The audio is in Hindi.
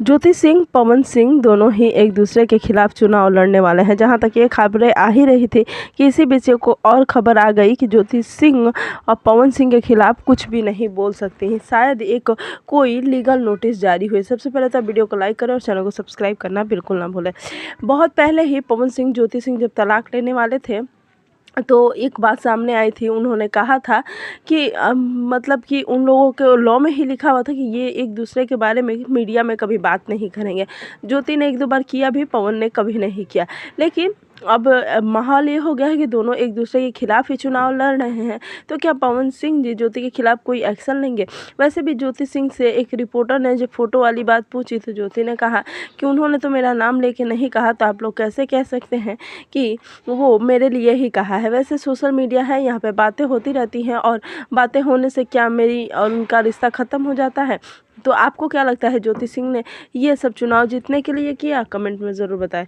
ज्योति सिंह, पवन सिंह दोनों ही एक दूसरे के खिलाफ चुनाव लड़ने वाले हैं। जहां तक ये खबरें आ ही रही थी कि इसी बीच को और खबर आ गई कि ज्योति सिंह और पवन सिंह के खिलाफ कुछ भी नहीं बोल सकती हैं। शायद एक कोई लीगल नोटिस जारी हुई। सबसे पहले तो वीडियो को लाइक करें और चैनल को सब्सक्राइब करना बिल्कुल ना भूलें। बहुत पहले ही पवन सिंह, ज्योति सिंह जब तलाक लेने वाले थे तो एक बात सामने आई थी। उन्होंने कहा था कि मतलब कि उन लोगों के लॉ में ही लिखा हुआ था कि ये एक दूसरे के बारे में मीडिया में कभी बात नहीं करेंगे। ज्योति ने 1-2 बार किया भी, पवन ने कभी नहीं किया। लेकिन अब माहौल ये हो गया है कि दोनों एक दूसरे के खिलाफ ही चुनाव लड़ रहे हैं। तो क्या पवन सिंह जी ज्योति के खिलाफ कोई एक्शन लेंगे? वैसे भी ज्योति सिंह से एक रिपोर्टर ने जो फ़ोटो वाली बात पूछी तो ज्योति ने कहा कि उन्होंने तो मेरा नाम लेके नहीं कहा, तो आप लोग कैसे कह सकते हैं कि वो मेरे लिए ही कहा है। वैसे सोशल मीडिया है, यहाँ पे बातें होती रहती हैं और बातें होने से क्या मेरी और उनका रिश्ता ख़त्म हो जाता है? तो आपको क्या लगता है, ज्योति सिंह ने ये सब चुनाव जीतने के लिए किया? कमेंट में ज़रूर बताएं।